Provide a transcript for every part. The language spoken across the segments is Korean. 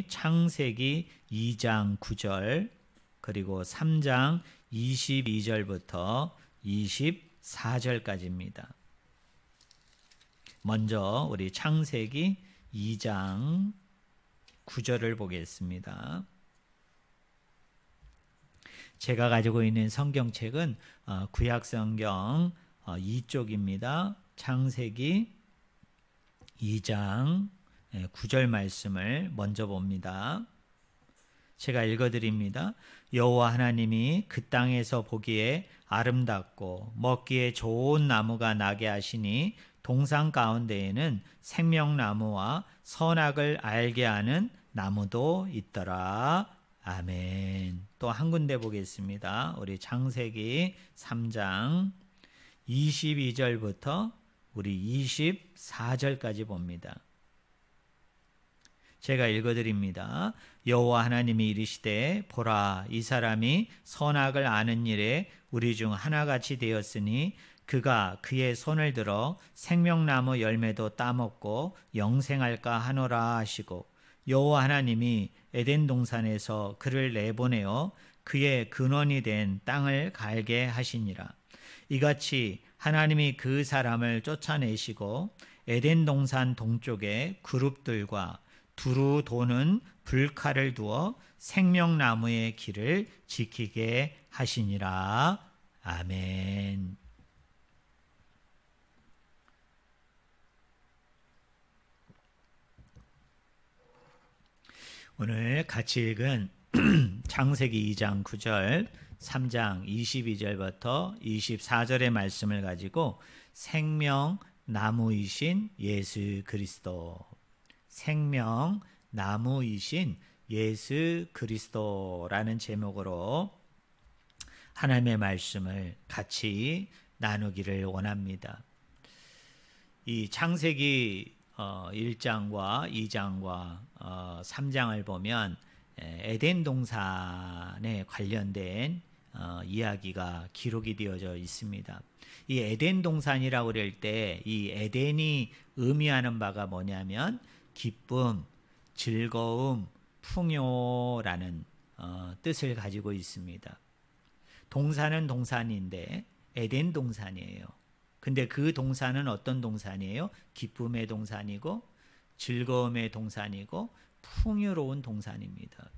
창세기 2장 9절 그리고 3장 22절부터 24절까지입니다. 먼저 우리 창세기 2장 9절을 보겠습니다. 제가 가지고 있는 성경책은 구약성경 2쪽입니다. 창세기 2장 9절 말씀을 먼저 봅니다. 제가 읽어드립니다. 여호와 하나님이 그 땅에서 보기에 아름답고 먹기에 좋은 나무가 나게 하시니 동산 가운데에는 생명나무와 선악을 알게 하는 나무도 있더라. 아멘. 또 한 군데 보겠습니다. 우리 창세기 3장 22절부터 우리 24절까지 봅니다. 제가 읽어드립니다. 여호와 하나님이 이르시되 보라 이 사람이 선악을 아는 일에 우리 중 하나같이 되었으니 그가 그의 손을 들어 생명나무 열매도 따먹고 영생할까 하노라 하시고 여호와 하나님이 에덴 동산에서 그를 내보내어 그의 근원이 된 땅을 갈게 하시니라. 이같이 하나님이 그 사람을 쫓아내시고 에덴 동산 동쪽에 그룹들과 두루 도는 불칼을 두어 생명나무의 길을 지키게 하시니라. 아멘. 오늘 같이 읽은 창세기 2장 9절, 3장 22절부터 24절의 말씀을 가지고 생명나무이신 예수 그리스도, 생명나무이신 예수 그리스도라는 제목으로 하나님의 말씀을 같이 나누기를 원합니다. 이 창세기 1장과 2장과 3장을 보면 에덴 동산에 관련된 이야기가 기록이 되어져 있습니다. 이 에덴 동산이라고 그럴 때 이 에덴이 의미하는 바가 뭐냐면 기쁨, 즐거움, 풍요라는 뜻을 가지고 있습니다. 동산은 동산인데 에덴 동산이에요. 근데 그 동산은 어떤 동산이에요? 기쁨의 동산이고 즐거움의 동산이고 풍요로운 동산입니다.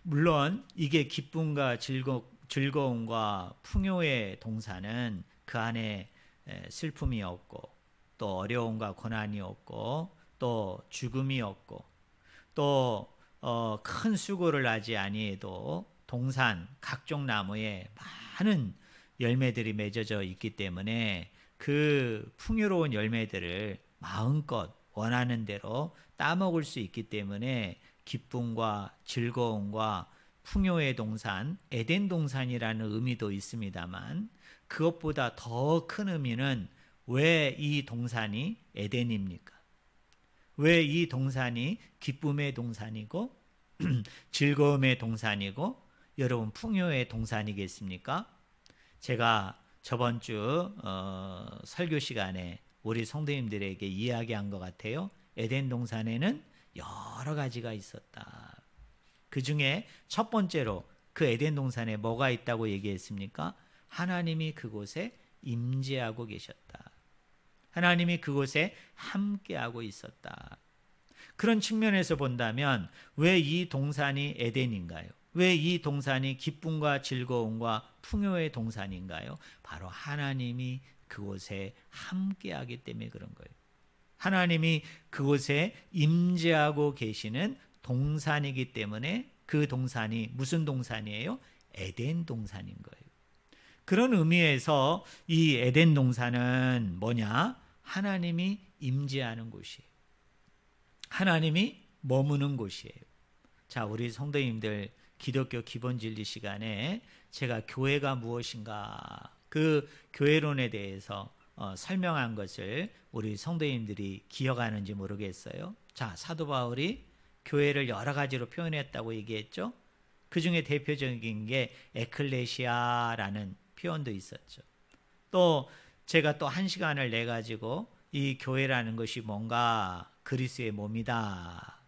물론 이게 기쁨과 즐거움과 풍요의 동산은 그 안에 슬픔이 없고 또 어려움과 고난이 없고 또 죽음이 없고 또 큰 수고를 하지 아니해도 동산 각종 나무에 많은 열매들이 맺어져 있기 때문에 그 풍요로운 열매들을 마음껏 원하는 대로 따먹을 수 있기 때문에 기쁨과 즐거움과 풍요의 동산, 에덴 동산이라는 의미도 있습니다만 그것보다 더 큰 의미는 왜 이 동산이 에덴입니까? 왜 이 동산이 기쁨의 동산이고 즐거움의 동산이고 여러분 풍요의 동산이겠습니까? 제가 저번 주 설교 시간에 우리 성도님들에게 이야기한 것 같아요. 에덴 동산에는 여러 가지가 있었다. 그 중에 첫 번째로 그 에덴 동산에 뭐가 있다고 얘기했습니까? 하나님이 그곳에 임재하고 계셨다. 하나님이 그곳에 함께하고 있었다. 그런 측면에서 본다면 왜 이 동산이 에덴인가요? 왜 이 동산이 기쁨과 즐거움과 풍요의 동산인가요? 바로 하나님이 그곳에 함께하기 때문에 그런 거예요. 하나님이 그곳에 임재하고 계시는 동산이기 때문에 그 동산이 무슨 동산이에요? 에덴 동산인 거예요. 그런 의미에서 이 에덴 동산은 뭐냐? 하나님이 임재하는 곳이에요. 하나님이 머무는 곳이에요. 자, 우리 성도님들 기독교 기본 진리 시간에 제가 교회가 무엇인가 그 교회론에 대해서 설명한 것을 우리 성도님들이 기억하는지 모르겠어요. 자, 사도 바울이 교회를 여러 가지로 표현했다고 얘기했죠. 그 중에 대표적인 게 에클레시아라는 표현도 있었죠. 또 제가 또 1시간을 내 가지고 이 교회라는 것이 뭔가 그리스도의 몸이다.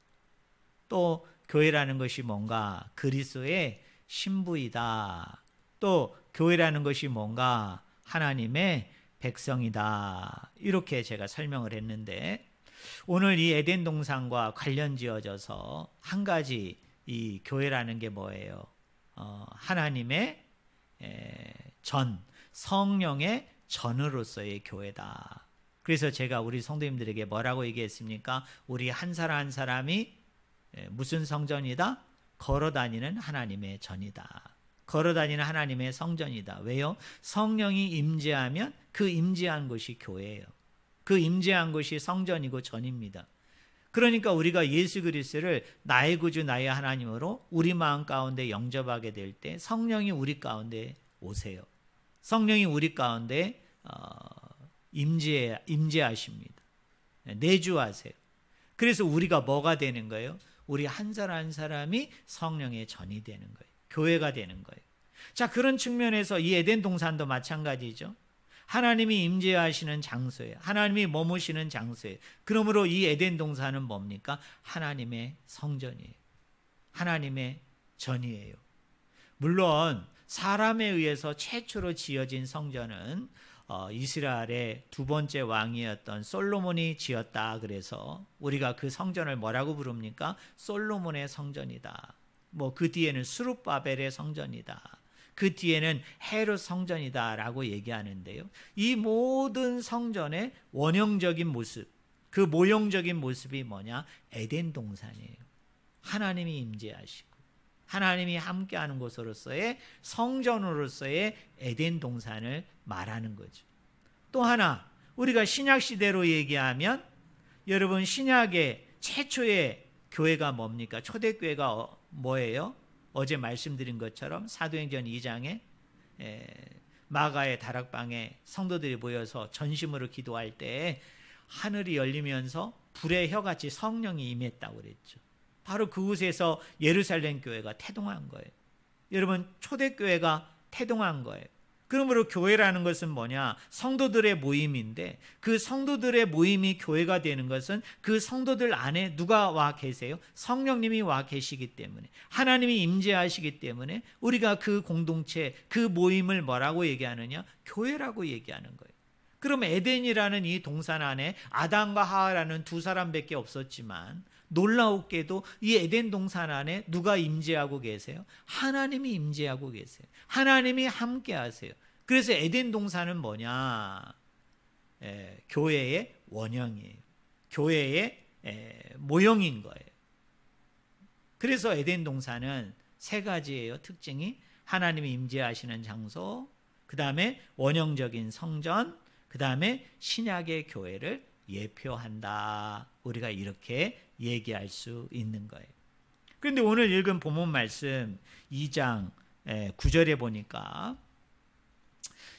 또 교회라는 것이 뭔가 그리스도의 신부이다. 또 교회라는 것이 뭔가 하나님의 백성이다. 이렇게 제가 설명을 했는데 오늘 이 에덴 동산과 관련 지어져서 한 가지 이 교회라는 게 뭐예요? 하나님의 성령의 전으로서의 교회다. 그래서 제가 우리 성도님들에게 뭐라고 얘기했습니까? 우리 한 사람 한 사람이 무슨 성전이다? 걸어다니는 하나님의 전이다. 걸어다니는 하나님의 성전이다. 왜요? 성령이 임재하면 그 임재한 곳이 교회예요. 그 임재한 곳이 성전이고 전입니다. 그러니까 우리가 예수 그리스도를 나의 구주 나의 하나님으로 우리 마음 가운데 영접하게 될 때 성령이 우리 가운데 오세요. 성령이 우리 가운데 임재하십니다. 내주하세요. 그래서 우리가 뭐가 되는 거예요? 우리 한 사람 한 사람이 성령의 전이 되는 거예요. 교회가 되는 거예요. 자, 그런 측면에서 이 에덴 동산도 마찬가지죠. 하나님이 임재하시는 장소예요. 하나님이 머무시는 장소예요. 그러므로 이 에덴 동산은 뭡니까? 하나님의 성전이에요. 하나님의 전이에요. 물론 사람에 의해서 최초로 지어진 성전은 이스라엘의 두 번째 왕이었던 솔로몬이 지었다. 그래서 우리가 그 성전을 뭐라고 부릅니까? 솔로몬의 성전이다. 그 뒤에는 스룹바벨의 성전이다. 그 뒤에는 헤롯 성전이다라고 얘기하는데요. 이 모든 성전의 원형적인 모습, 그 모형적인 모습이 뭐냐? 에덴 동산이에요. 하나님이 임재하시고 하나님이 함께하는 곳으로서의 성전으로서의 에덴 동산을 말하는 거죠. 또 하나 우리가 신약 시대로 얘기하면 여러분 신약의 최초의 교회가 뭡니까? 초대교회가 뭐예요? 어제 말씀드린 것처럼 사도행전 2장에 마가의 다락방에 성도들이 모여서 전심으로 기도할 때 하늘이 열리면서 불의 혀같이 성령이 임했다고 그랬죠. 바로 그곳에서 예루살렘 교회가 태동한 거예요. 여러분 초대교회가 태동한 거예요. 그러므로 교회라는 것은 뭐냐? 성도들의 모임인데 그 성도들의 모임이 교회가 되는 것은 그 성도들 안에 누가 와 계세요? 성령님이 와 계시기 때문에 하나님이 임재하시기 때문에 우리가 그 공동체, 그 모임을 뭐라고 얘기하느냐? 교회라고 얘기하는 거예요. 그럼 에덴이라는 이 동산 안에 아담과 하와라는 두 사람밖에 없었지만 놀라웠게도 이 에덴 동산 안에 누가 임재하고 계세요? 하나님이 임재하고 계세요. 하나님이 함께 하세요. 그래서 에덴 동산은 뭐냐? 교회의 원형이에요. 교회의 모형인 거예요. 그래서 에덴 동산은 세 가지예요. 특징이 하나님이 임재하시는 장소, 그 다음에 원형적인 성전, 그 다음에 신약의 교회를 예표한다. 우리가 이렇게 얘기할 수 있는 거예요. 그런데 오늘 읽은 본문 말씀 2장 9절에 보니까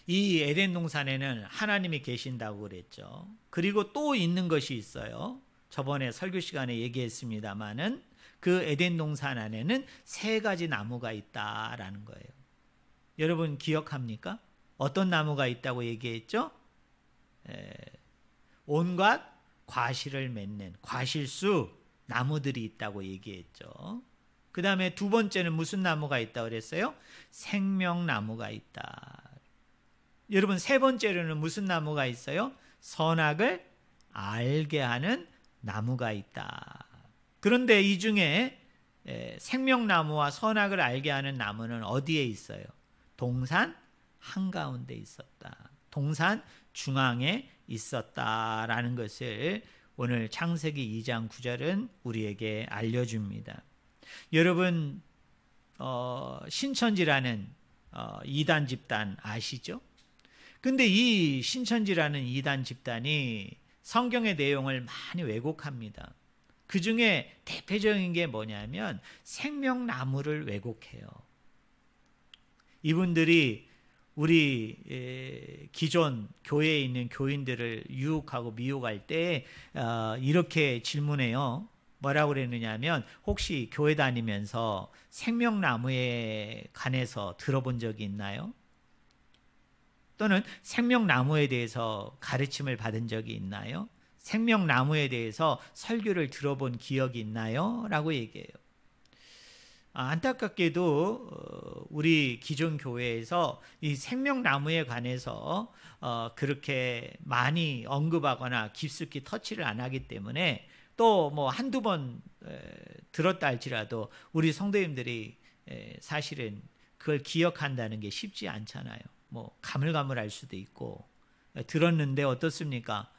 이 에덴 동산에는 하나님이 계신다고 그랬죠. 그리고 또 있는 것이 있어요. 저번에 설교 시간에 얘기했습니다마는 그 에덴 동산 안에는 세 가지 나무가 있다라는 거예요. 여러분 기억합니까? 어떤 나무가 있다고 얘기했죠? 온갖 과실을 맺는 과실수 나무들이 있다고 얘기했죠. 그 다음에 두 번째는 무슨 나무가 있다고 그랬어요? 생명나무가 있다. 여러분 세 번째로는 무슨 나무가 있어요? 선악을 알게 하는 나무가 있다. 그런데 이 중에 생명나무와 선악을 알게 하는 나무는 어디에 있어요? 동산 한가운데 있었다. 동산 중앙에 있었다라는 것을 오늘 창세기 2장 9절은 우리에게 알려줍니다. 여러분 신천지라는 이단 집단 아시죠? 근데 이 신천지라는 이단 집단이 성경의 내용을 많이 왜곡합니다. 그 중에 대표적인 게 뭐냐면 생명나무를 왜곡해요. 이분들이 우리 기존 교회에 있는 교인들을 유혹하고 미혹할 때 이렇게 질문해요. 뭐라고 그랬느냐 하면 혹시 교회 다니면서 생명나무에 관해서 들어본 적이 있나요? 또는 생명나무에 대해서 가르침을 받은 적이 있나요? 생명나무에 대해서 설교를 들어본 기억이 있나요? 라고 얘기해요. 안타깝게도 우리 기존 교회에서 이 생명나무에 관해서 그렇게 많이 언급하거나 깊숙이 터치를 안 하기 때문에 또 뭐 한두 번 들었다 할지라도 우리 성도님들이 사실은 그걸 기억한다는 게 쉽지 않잖아요. 뭐 가물가물할 수도 있고 들었는데 어떻습니까?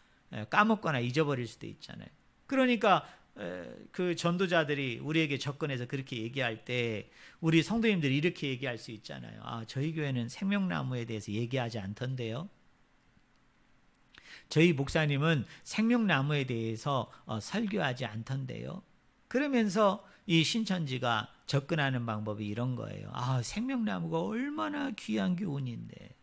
까먹거나 잊어버릴 수도 있잖아요. 그러니까 그 전도자들이 우리에게 접근해서 그렇게 얘기할 때 우리 성도님들이 이렇게 얘기할 수 있잖아요. 저희 교회는 생명나무에 대해서 얘기하지 않던데요. 저희 목사님은 생명나무에 대해서 설교하지 않던데요. 그러면서 이 신천지가 접근하는 방법이 이런 거예요. 생명나무가 얼마나 귀한 교훈인데,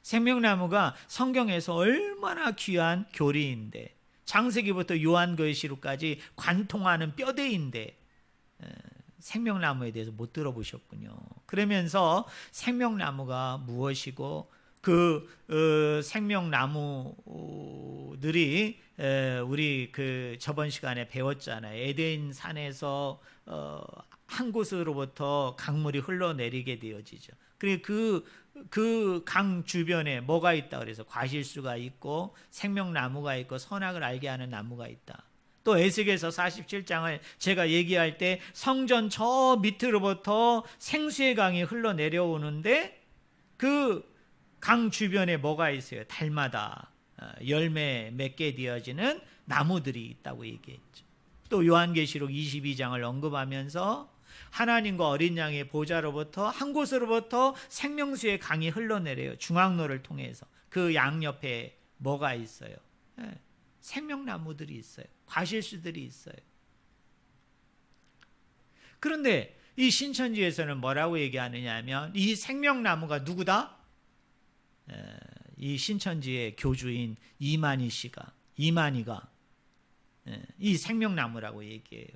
생명나무가 성경에서 얼마나 귀한 교리인데, 창세기부터 요한계시록까지 관통하는 뼈대인데 생명나무에 대해서 못 들어보셨군요. 그러면서 생명나무가 무엇이고 그 생명나무들이 우리 그 저번 시간에 배웠잖아요. 에덴 산에서 한 곳으로부터 강물이 흘러내리게 되어지죠. 그리고 그 강 주변에 뭐가 있다 그래서 과실수가 있고 생명나무가 있고 선악을 알게 하는 나무가 있다. 또 에스겔서 47장을 제가 얘기할 때 성전 저 밑으로부터 생수의 강이 흘러내려오는데 그 강 주변에 뭐가 있어요? 달마다 열매 맺게 되어지는 나무들이 있다고 얘기했죠. 또 요한계시록 22장을 언급하면서 하나님과 어린 양의 보좌로부터 한 곳으로부터 생명수의 강이 흘러내려요. 중앙로를 통해서. 그 양옆에 뭐가 있어요? 생명나무들이 있어요. 과실수들이 있어요. 그런데 이 신천지에서는 뭐라고 얘기하느냐 하면 이 생명나무가 누구다? 이 신천지의 교주인 이만희가 이 생명나무라고 얘기해요.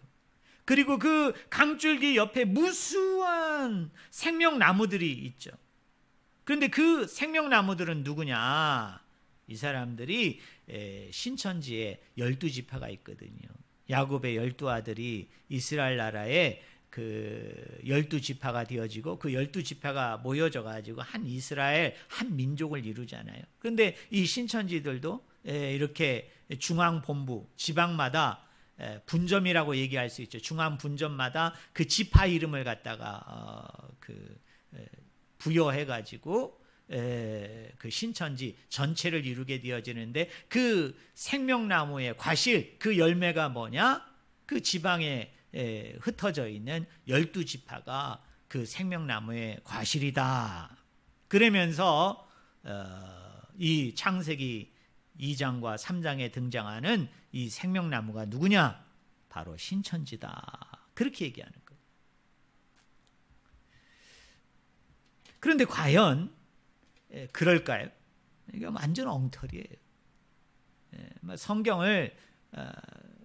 그리고 그 강줄기 옆에 무수한 생명나무들이 있죠. 그런데 그 생명나무들은 누구냐? 이 사람들이 신천지에 12지파가 있거든요. 야곱의 12아들이 이스라엘 나라에 그 12지파가 되어지고 그 12지파가 모여져 가지고 한 이스라엘 한 민족을 이루잖아요. 그런데 이 신천지들도 이렇게 중앙본부 지방마다 분점이라고 얘기할 수 있죠. 중앙 분점마다 그 지파 이름을 갖다가 부여해 가지고 그 신천지 전체를 이루게 되어지는데 그 생명나무의 과실 그 열매가 뭐냐? 그 지방에 흩어져 있는 12지파가 그 생명나무의 과실이다. 그러면서 이 창세기 2장과 3장에 등장하는 이 생명나무가 누구냐? 바로 신천지다. 그렇게 얘기하는 거예요. 그런데 과연 그럴까요? 이게 완전 엉터리예요. 성경을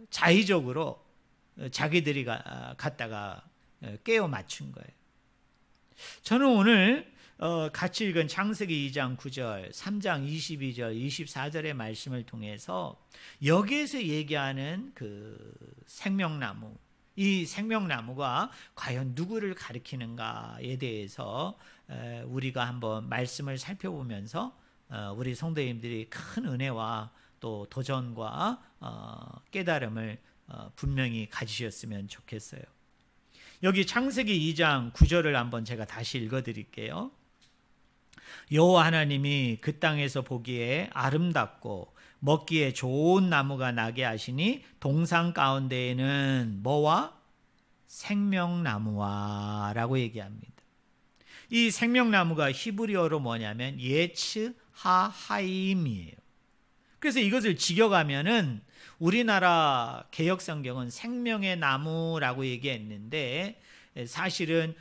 자의적으로 자기들이 갖다가 깨어 맞춘 거예요. 저는 오늘 같이 읽은 창세기 2장 9절, 3장 22절, 24절의 말씀을 통해서 여기에서 얘기하는 그 생명나무, 이 생명나무가 과연 누구를 가리키는가에 대해서 우리가 한번 말씀을 살펴보면서 우리 성도님들이 큰 은혜와 또 도전과 깨달음을 분명히 가지셨으면 좋겠어요. 여기 창세기 2장 9절을 한번 제가 다시 읽어드릴게요. 여호와 하나님이 그 땅에서 보기에 아름답고 먹기에 좋은 나무가 나게 하시니 동산 가운데에는 뭐와? 생명나무와 라고 얘기합니다. 이 생명나무가 히브리어로 뭐냐면 예츠 하하임이에요. 그래서 이것을 직역하면은 우리나라 개역성경은 생명의 나무라고 얘기했는데 사실은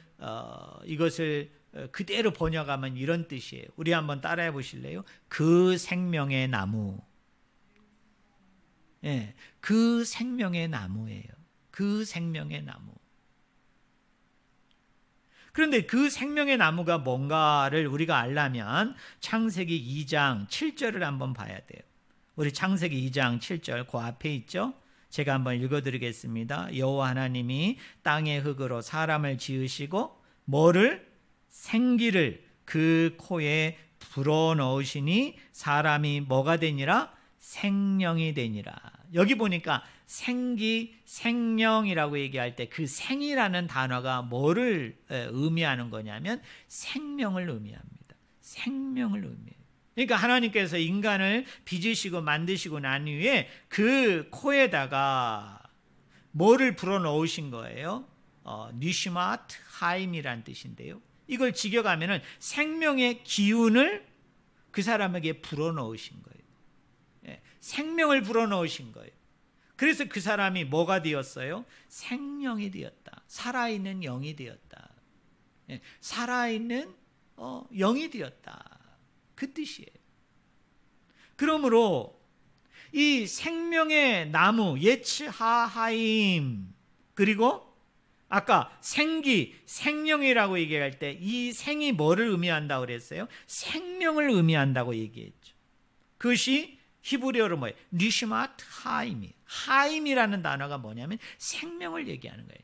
이것을 그대로 번역하면 이런 뜻이에요. 우리 한번 따라해 보실래요? 그 생명의 나무. 예, 그 생명의 나무예요. 그 생명의 나무. 그런데 그 생명의 나무가 뭔가를 우리가 알려면 창세기 2장 7절을 한번 봐야 돼요. 우리 창세기 2장 7절 그 앞에 있죠. 제가 한번 읽어드리겠습니다. 여호와 하나님이 땅의 흙으로 사람을 지으시고 뭐를? 생기를 그 코에 불어넣으시니 사람이 뭐가 되니라? 생명이 되니라. 여기 보니까 생기, 생명이라고 얘기할 때 그 생이라는 단어가 뭐를 의미하는 거냐면 생명을 의미합니다. 생명을 의미해요. 그러니까 하나님께서 인간을 빚으시고 만드시고 난 후에 그 코에다가 뭐를 불어넣으신 거예요? 니시마트 하임이란 뜻인데요. 이걸 직역하면은 생명의 기운을 그 사람에게 불어넣으신 거예요. 생명을 불어넣으신 거예요. 그래서 그 사람이 뭐가 되었어요? 생명이 되었다. 살아있는 영이 되었다. 살아있는 영이 되었다. 그 뜻이에요. 그러므로 이 생명의 나무 예츠하하임 그리고 아까 생기, 생명이라고 얘기할 때 이 생이 뭐를 의미한다고 그랬어요? 생명을 의미한다고 얘기했죠. 그것이 히브리어로 뭐예요? 니시마트 하임이. 하임이라는 단어가 뭐냐면 생명을 얘기하는 거예요.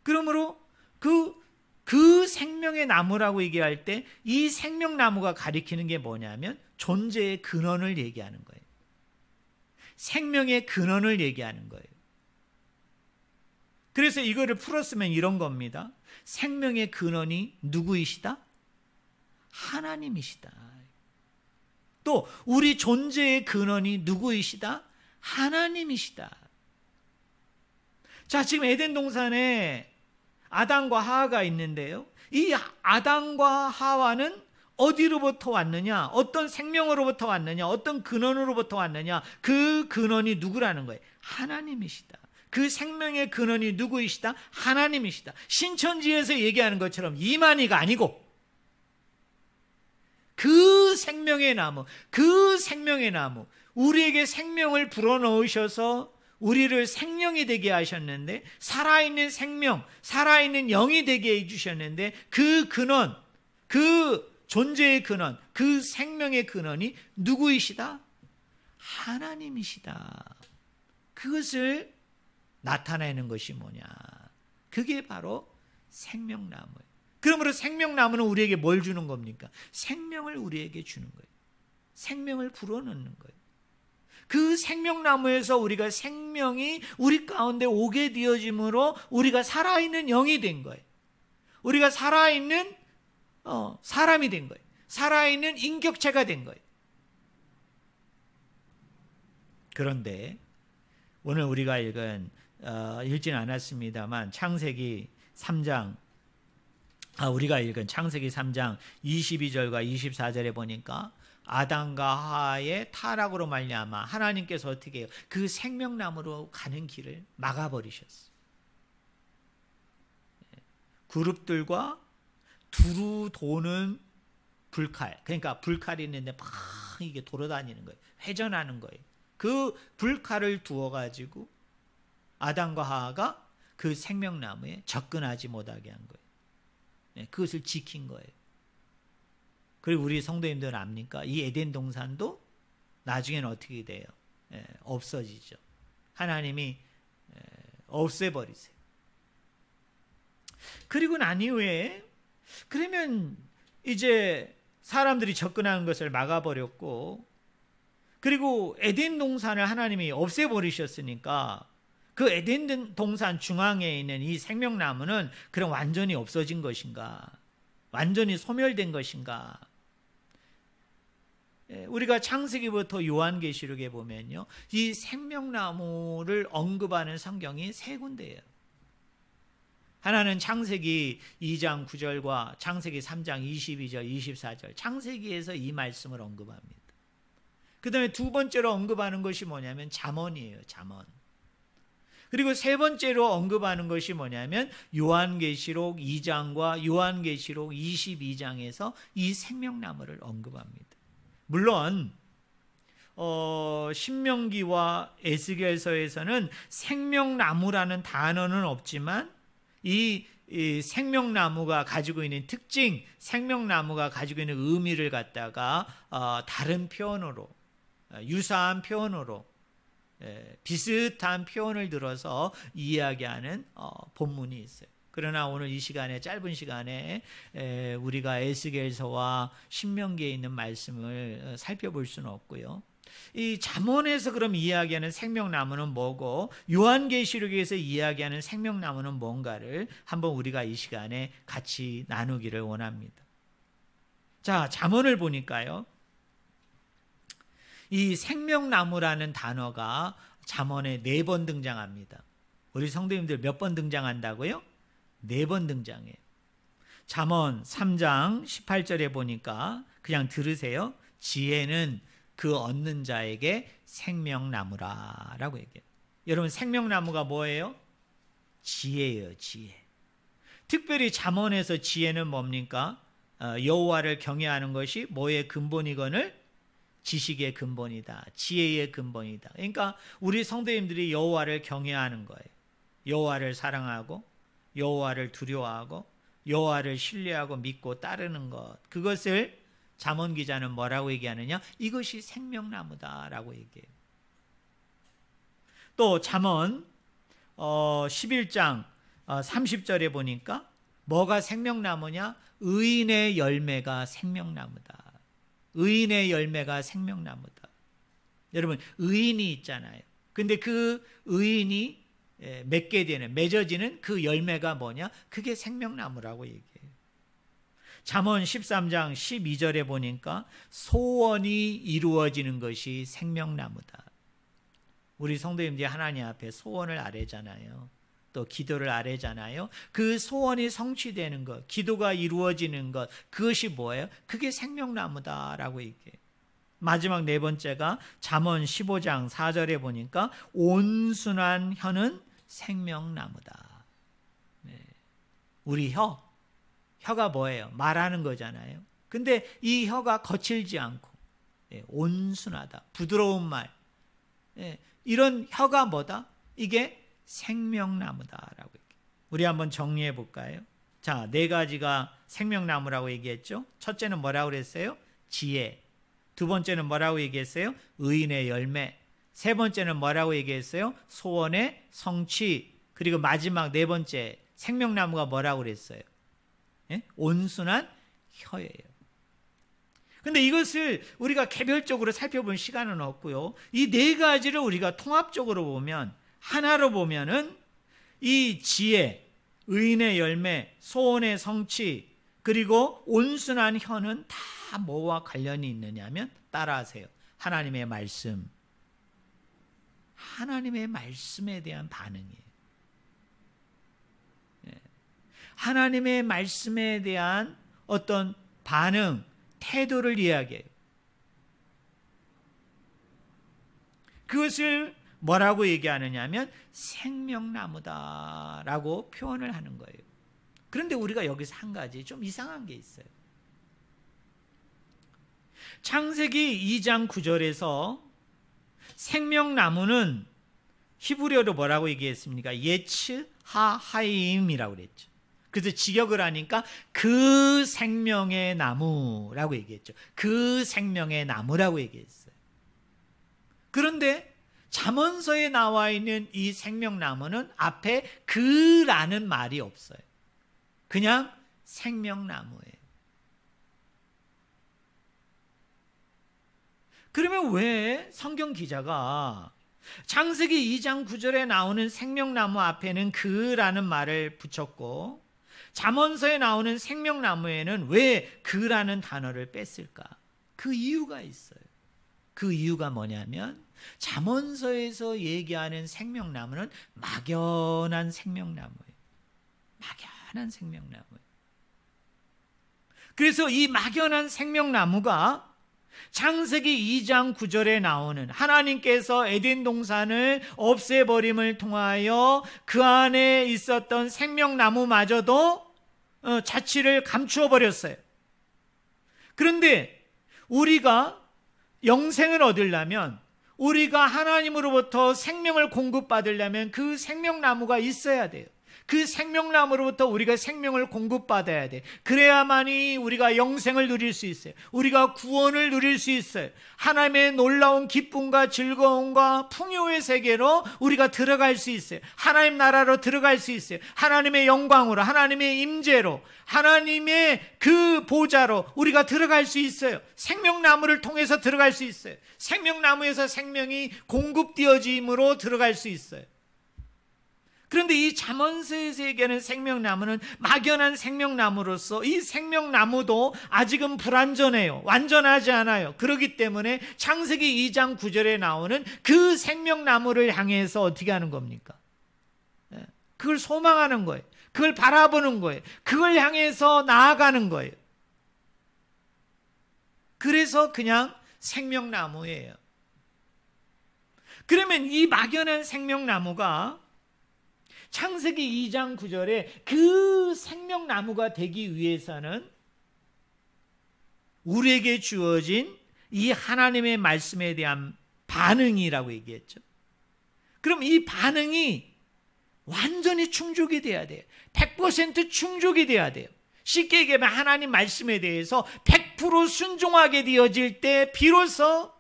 그러므로 그 생명의 나무라고 얘기할 때 이 생명나무가 가리키는 게 뭐냐면 존재의 근원을 얘기하는 거예요. 생명의 근원을 얘기하는 거예요. 그래서 이거를 풀었으면 이런 겁니다. 생명의 근원이 누구이시다? 하나님이시다. 또 우리 존재의 근원이 누구이시다? 하나님이시다. 자, 지금 에덴 동산에 아담과 하와가 있는데요. 이 아담과 하와는 어디로부터 왔느냐? 어떤 생명으로부터 왔느냐? 어떤 근원으로부터 왔느냐? 그 근원이 누구라는 거예요? 하나님이시다. 그 생명의 근원이 누구이시다? 하나님이시다. 신천지에서 얘기하는 것처럼 이만희가 아니고 그 생명의 나무, 우리에게 생명을 불어넣으셔서 우리를 생명이 되게 하셨는데 살아있는 생명, 살아있는 영이 되게 해주셨는데 그 근원, 그 존재의 근원, 그 생명의 근원이 누구이시다? 하나님이시다. 그것을 나타내는 것이 뭐냐? 그게 바로 생명나무예요. 그러므로 생명나무는 우리에게 뭘 주는 겁니까? 생명을 우리에게 주는 거예요. 생명을 불어넣는 거예요. 그 생명나무에서 우리가 생명이 우리 가운데 오게 되어짐으로 우리가 살아있는 영이 된 거예요. 우리가 살아있는 사람이 된 거예요. 살아있는 인격체가 된 거예요. 그런데 오늘 우리가 읽지는 않았습니다만 창세기 3장 우리가 읽은 창세기 3장 22절과 24절에 보니까 아담과 하와의 타락으로 말미암아 하나님께서 어떻게 해요? 그 생명나무로 가는 길을 막아버리셨어요. 그룹들과 두루 도는 불칼, 그러니까 불칼이 있는데 막 이게 돌아다니는 거예요. 회전하는 거예요. 그 불칼을 두어가지고 아담과 하와가 그 생명나무에 접근하지 못하게 한 거예요. 그것을 지킨 거예요. 그리고 우리 성도님들은 압니까? 이 에덴 동산도 나중에는 어떻게 돼요? 없어지죠. 하나님이 없애버리세요. 그리고 난 이후에 그러면 이제 사람들이 접근하는 것을 막아버렸고 그리고 에덴 동산을 하나님이 없애버리셨으니까 그 에덴 동산 중앙에 있는 이 생명나무는 그럼 완전히 없어진 것인가? 완전히 소멸된 것인가? 우리가 창세기부터 요한계시록에 보면요, 이 생명나무를 언급하는 성경이 세 군데예요. 하나는 창세기 2장 9절과 창세기 3장 22절, 24절, 창세기에서 이 말씀을 언급합니다. 그 다음에 두 번째로 언급하는 것이 뭐냐면 잠언이에요. 잠언. 그리고 세 번째로 언급하는 것이 뭐냐면 요한계시록 2장과 요한계시록 22장에서 이 생명나무를 언급합니다. 물론 신명기와 에스겔서에서는 생명나무라는 단어는 없지만 이 생명나무가 가지고 있는 특징, 생명나무가 가지고 있는 의미를 갖다가 다른 표현으로 유사한 표현으로 비슷한 표현을 들어서 이야기하는 본문이 있어요. 그러나 오늘 이 시간에, 짧은 시간에 우리가 에스겔서와 신명기에 있는 말씀을 살펴볼 수는 없고요. 이 잠언에서 그럼 이야기하는 생명나무는 뭐고 요한계시록에서 이야기하는 생명나무는 뭔가를 한번 우리가 이 시간에 같이 나누기를 원합니다. 자, 잠언을 보니까요, 이 생명나무라는 단어가 잠언에 4번 등장합니다. 우리 성도님들 몇 번 등장한다고요? 4번 등장해요. 잠언 3장 18절에 보니까 그냥 들으세요. 지혜는 그 얻는 자에게 생명나무라 라고 얘기해요. 여러분, 생명나무가 뭐예요? 지혜예요. 지혜. 특별히 잠언에서 지혜는 뭡니까? 여호와를 경외하는 것이 뭐의 근본이거늘? 지식의 근본이다. 지혜의 근본이다. 그러니까 우리 성도님들이 여호와를 경외하는 거예요. 여호와를 사랑하고 여호와를 두려워하고 여호와를 신뢰하고 믿고 따르는 것, 그것을 잠언 기자는 뭐라고 얘기하느냐? 이것이 생명나무다라고 얘기해요. 또 잠언 11장 30절에 보니까 뭐가 생명나무냐? 의인의 열매가 생명나무다. 의인의 열매가 생명나무다. 여러분, 의인이 있잖아요. 근데 그 의인이 맺게 되는, 맺어지는 그 열매가 뭐냐? 그게 생명나무라고 얘기해요. 잠언 13장 12절에 보니까 소원이 이루어지는 것이 생명나무다. 우리 성도님들이 하나님 앞에 소원을 아뢰잖아요. 또 기도를 아뢰잖아요. 그 소원이 성취되는 것, 기도가 이루어지는 것, 그것이 뭐예요? 그게 생명나무다라고 얘기해요. 마지막 4번째가 잠언 15장 4절에 보니까 온순한 혀는 생명나무다. 네. 우리 혀가 뭐예요? 말하는 거잖아요. 근데 이 혀가 거칠지 않고 온순하다, 부드러운 말, 이런 혀가 뭐다? 이게 생명나무다라고 얘기해요. 우리 한번 정리해 볼까요? 자, 4가지가 생명나무라고 얘기했죠. 첫째는 뭐라고 그랬어요? 지혜. 두 번째는 뭐라고 얘기했어요? 의인의 열매. 세 번째는 뭐라고 얘기했어요? 소원의 성취. 그리고 마지막 4번째 생명나무가 뭐라고 그랬어요? 온순한 혀예요. 근데 이것을 우리가 개별적으로 살펴볼 시간은 없고요. 이 4가지를 우리가 통합적으로 보면, 하나로 보면은 이 지혜, 의인의 열매, 소원의 성취, 그리고 온순한 혀는 다 뭐와 관련이 있느냐면, 따라하세요. 하나님의 말씀. 하나님의 말씀에 대한 반응이에요. 하나님의 말씀에 대한 어떤 반응, 태도를 이야기해요. 그것을 뭐라고 얘기하느냐면 생명나무다라고 표현을 하는 거예요. 그런데 우리가 여기서 한 가지 좀 이상한 게 있어요. 창세기 2장 9절에서 생명나무는 히브리어로 뭐라고 얘기했습니까? 예츠 하하임이라고 그랬죠. 그래서 직역을 하니까 그 생명의 나무라고 얘기했죠. 그 생명의 나무라고 얘기했어요. 그런데 잠언서에 나와 있는 이 생명나무는 앞에 그라는 말이 없어요. 그냥 생명나무예요. 그러면 왜 성경 기자가 창세기 2장 9절에 나오는 생명나무 앞에는 그라는 말을 붙였고 잠언서에 나오는 생명나무에는 왜 그라는 단어를 뺐을까? 그 이유가 있어요. 그 이유가 뭐냐면 잠언서에서 얘기하는 생명나무는 막연한 생명나무예요. 막연한 생명나무예요. 그래서 이 막연한 생명나무가 창세기 2장 9절에 나오는 하나님께서 에덴 동산을 없애버림을 통하여 그 안에 있었던 생명나무마저도 자취를 감추어 버렸어요. 그런데 우리가 영생을 얻으려면, 우리가 하나님으로부터 생명을 공급받으려면 그 생명나무가 있어야 돼요. 그 생명나무로부터 우리가 생명을 공급받아야 돼. 그래야만이 우리가 영생을 누릴 수 있어요. 우리가 구원을 누릴 수 있어요. 하나님의 놀라운 기쁨과 즐거움과 풍요의 세계로 우리가 들어갈 수 있어요. 하나님 나라로 들어갈 수 있어요. 하나님의 영광으로, 하나님의 임재로, 하나님의 그 보좌로 우리가 들어갈 수 있어요. 생명나무를 통해서 들어갈 수 있어요. 생명나무에서 생명이 공급되어짐으로 들어갈 수 있어요. 그런데 이 잠언서의 세계는 생명나무는 막연한 생명나무로서 이 생명나무도 아직은 불완전해요. 완전하지 않아요. 그렇기 때문에 창세기 2장 9절에 나오는 그 생명나무를 향해서 어떻게 하는 겁니까? 그걸 소망하는 거예요. 그걸 바라보는 거예요. 그걸 향해서 나아가는 거예요. 그래서 그냥 생명나무예요. 그러면 이 막연한 생명나무가 창세기 2장 9절에 그 생명나무가 되기 위해서는 우리에게 주어진 이 하나님의 말씀에 대한 반응이라고 얘기했죠. 그럼 이 반응이 완전히 충족이 돼야 돼요. 100% 충족이 돼야 돼요. 쉽게 얘기하면 하나님 말씀에 대해서 100% 순종하게 되어질 때 비로소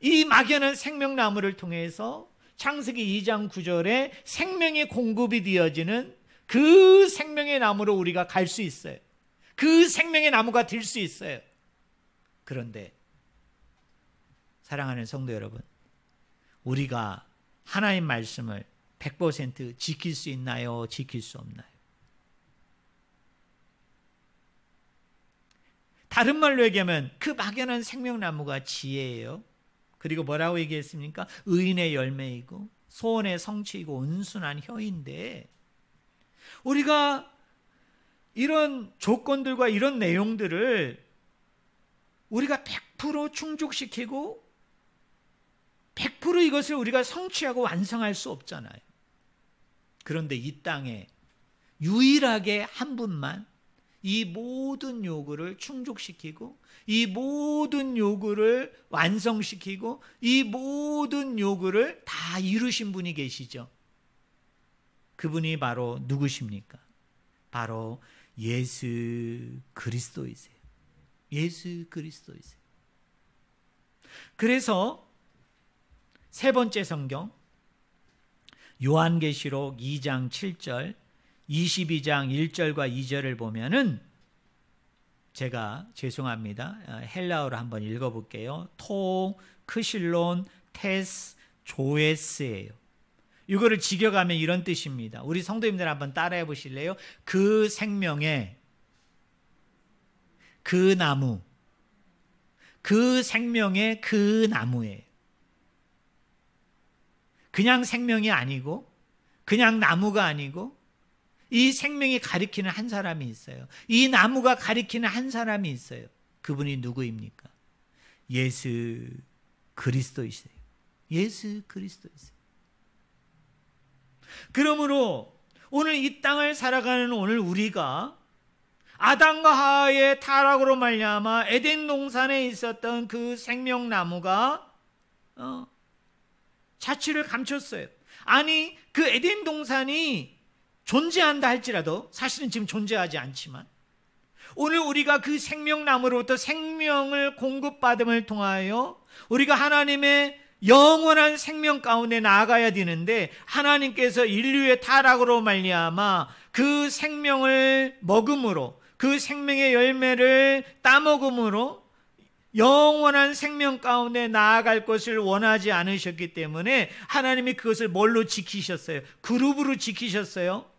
이 막연한 생명나무를 통해서 창세기 2장 9절에 생명의 공급이 되어지는 그 생명의 나무로 우리가 갈 수 있어요. 그 생명의 나무가 될 수 있어요. 그런데 사랑하는 성도 여러분, 우리가 하나님 말씀을 100% 지킬 수 있나요? 지킬 수 없나요? 다른 말로 얘기하면 그 막연한 생명나무가 지혜예요. 그리고 뭐라고 얘기했습니까? 의인의 열매이고 소원의 성취이고 온순한 혀인데, 우리가 이런 조건들과 이런 내용들을 우리가 100% 충족시키고 100% 이것을 우리가 성취하고 완성할 수 없잖아요. 그런데 이 땅에 유일하게 한 분만 이 모든 요구를 충족시키고 이 모든 요구를 완성시키고 이 모든 요구를 다 이루신 분이 계시죠. 그분이 바로 누구십니까? 바로 예수 그리스도이세요. 예수 그리스도이세요. 그래서 세 번째 성경 요한계시록 2장 7절 22장 1절과 2절을 보면은, 제가 죄송합니다. 헬라어로 한번 읽어볼게요. 토, 크실론, 테스, 조에스예요. 이거를 직역하면 이런 뜻입니다. 우리 성도님들 한번 따라해 보실래요? 그 생명의 그 나무, 그 생명의 그 나무예요. 그냥 생명이 아니고 그냥 나무가 아니고 이 생명이 가리키는 한 사람이 있어요. 이 나무가 가리키는 한 사람이 있어요. 그분이 누구입니까? 예수 그리스도이세요. 예수 그리스도이세요. 그러므로 오늘 이 땅을 살아가는 오늘 우리가 아담과 하와의 타락으로 말미암아 에덴 동산에 있었던 그 생명나무가 자취를 감췄어요. 아니, 그 에덴 동산이 존재한다 할지라도 사실은 지금 존재하지 않지만 오늘 우리가 그 생명나무로부터 생명을 공급받음을 통하여 우리가 하나님의 영원한 생명 가운데 나아가야 되는데, 하나님께서 인류의 타락으로 말미암아 그 생명을 먹음으로, 그 생명의 열매를 따먹음으로 영원한 생명 가운데 나아갈 것을 원하지 않으셨기 때문에 하나님이 그것을 뭘로 지키셨어요? 그룹으로 지키셨어요.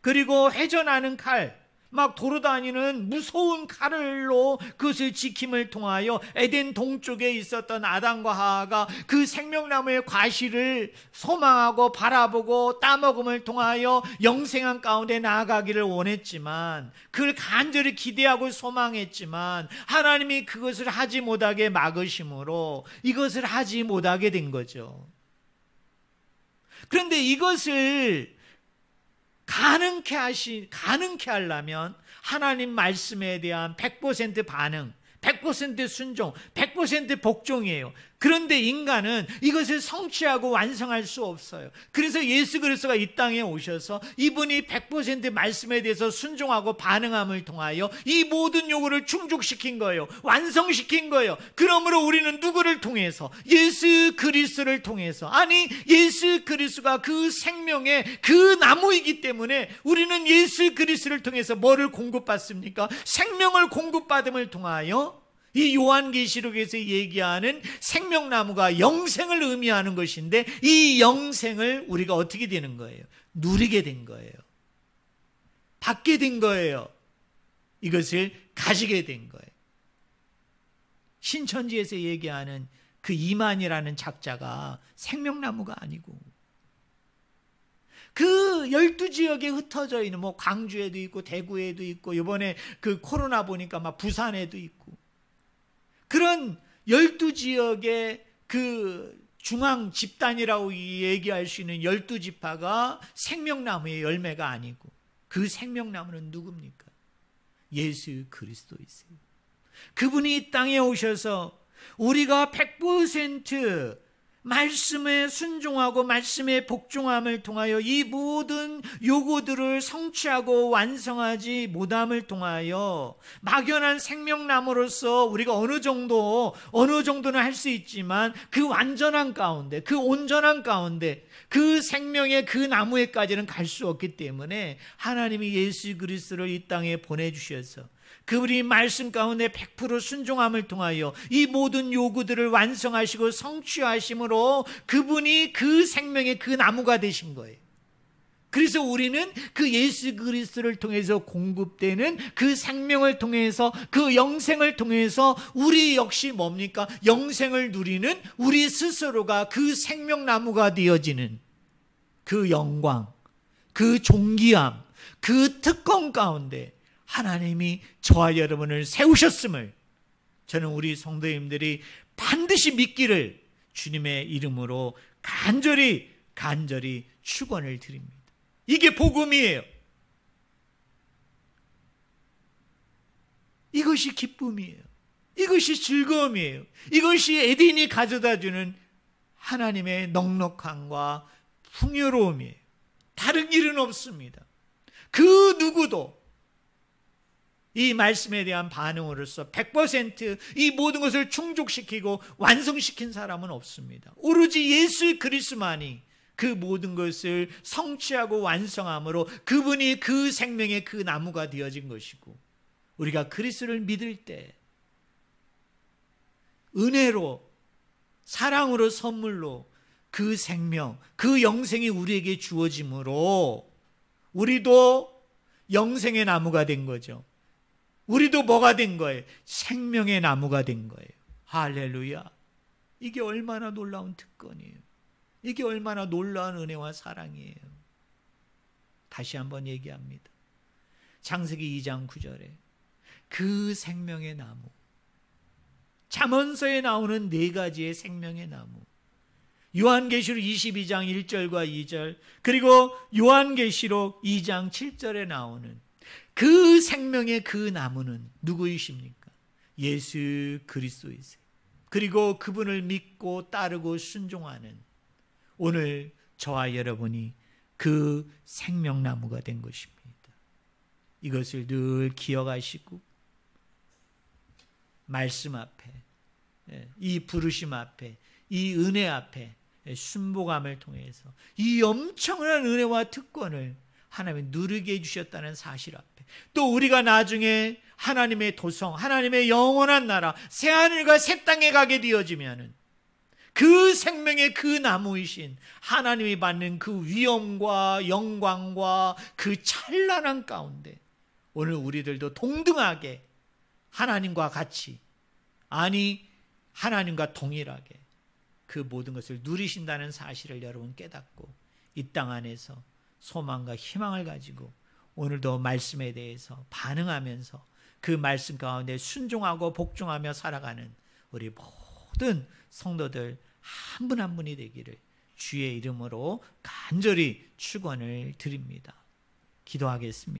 그리고 회전하는 칼, 막 돌아다니는 무서운 칼로 그것을 지킴을 통하여 에덴 동쪽에 있었던 아담과 하와가 그 생명나무의 과실을 소망하고 바라보고 따먹음을 통하여 영생한 가운데 나아가기를 원했지만, 그걸 간절히 기대하고 소망했지만 하나님이 그것을 하지 못하게 막으심으로 이것을 하지 못하게 된 거죠. 그런데 이것을 가능케 하려면 하나님 말씀에 대한 100% 반응, 100% 순종, 100% 복종이에요. 그런데 인간은 이것을 성취하고 완성할 수 없어요. 그래서 예수 그리스도가 이 땅에 오셔서 이분이 100% 말씀에 대해서 순종하고 반응함을 통하여 이 모든 요구를 충족시킨 거예요. 완성시킨 거예요. 그러므로 우리는 누구를 통해서? 예수 그리스도를 통해서. 아니, 예수 그리스도가 그 생명의 그 나무이기 때문에 우리는 예수 그리스도를 통해서 뭐를 공급받습니까? 생명을 공급받음을 통하여 이 요한계시록에서 얘기하는 생명나무가 영생을 의미하는 것인데, 이 영생을 우리가 어떻게 되는 거예요? 누리게 된 거예요. 받게 된 거예요. 이것을 가지게 된 거예요. 신천지에서 얘기하는 그 이만이라는 작자가 생명나무가 아니고, 그 12지역에 흩어져 있는, 뭐 광주에도 있고 대구에도 있고, 이번에 그 코로나 보니까 막 부산에도 있고, 그런 12지역의 그 중앙 집단이라고 얘기할 수 있는 12지파가 생명나무의 열매가 아니고, 그 생명나무는 누굽니까? 예수 그리스도이세요. 그분이 이 땅에 오셔서 우리가 100% 말씀에 순종하고 말씀에 복종함을 통하여 이 모든 요구들을 성취하고 완성하지 못함을 통하여 막연한 생명나무로서 우리가 어느 정도는 할 수 있지만, 그 완전한 가운데, 그 온전한 가운데, 그 생명의 그 나무에까지는 갈 수 없기 때문에 하나님이 예수 그리스도를 이 땅에 보내주셔서 그분이 말씀 가운데 100% 순종함을 통하여 이 모든 요구들을 완성하시고 성취하심으로 그분이 그 생명의 그 나무가 되신 거예요. 그래서 우리는 그 예수 그리스도를 통해서 공급되는 그 생명을 통해서, 그 영생을 통해서 우리 역시 뭡니까? 영생을 누리는 우리 스스로가 그 생명나무가 되어지는 그 영광, 그 존귀함, 그 특권 가운데 하나님이 저와 여러분을 세우셨음을 저는 우리 성도님들이 반드시 믿기를 주님의 이름으로 간절히 축원을 드립니다. 이게 복음이에요. 이것이 기쁨이에요. 이것이 즐거움이에요. 이것이 에덴이 가져다주는 하나님의 넉넉함과 풍요로움이에요. 다른 일은 없습니다. 그 누구도 이 말씀에 대한 반응으로서 100% 모든 것을 충족시키고 완성시킨 사람은 없습니다. 오로지 예수 그리스도만이 그 모든 것을 성취하고 완성함으로 그분이 그 생명의 그 나무가 되어진 것이고, 우리가 그리스도를 믿을 때 은혜로, 사랑으로, 선물로 그 생명, 그 영생이 우리에게 주어짐으로 우리도 영생의 나무가 된 거죠. 우리도 뭐가 된 거예요? 생명의 나무가 된 거예요. 할렐루야. 이게 얼마나 놀라운 특권이에요. 이게 얼마나 놀라운 은혜와 사랑이에요. 다시 한번 얘기합니다. 창세기 2장 9절에 그 생명의 나무, 잠언서에 나오는 4가지의 생명의 나무, 요한계시록 22장 1절과 2절, 그리고 요한계시록 2장 7절에 나오는 그 생명의 그 나무는 누구이십니까? 예수 그리스도이세요. 그리고 그분을 믿고 따르고 순종하는 오늘 저와 여러분이 그 생명나무가 된 것입니다. 이것을 늘 기억하시고 말씀 앞에, 이 부르심 앞에, 이 은혜 앞에 순복함을 통해서 이 엄청난 은혜와 특권을 하나님이 누리게 해주셨다는 사실 앞에, 또 우리가 나중에 하나님의 도성, 하나님의 영원한 나라, 새하늘과 새 땅에 가게 되어지면은 그 생명의 그 나무이신 하나님이 받는 그 위엄과 영광과 그 찬란한 가운데 오늘 우리들도 동등하게 하나님과 같이, 아니 하나님과 동일하게 그 모든 것을 누리신다는 사실을 여러분 깨닫고 이 땅 안에서 소망과 희망을 가지고 오늘도 말씀에 대해서 반응하면서 그 말씀 가운데 순종하고 복종하며 살아가는 우리 모든 성도들 한 분 한 분이 되기를 주의 이름으로 간절히 축원을 드립니다. 기도하겠습니다.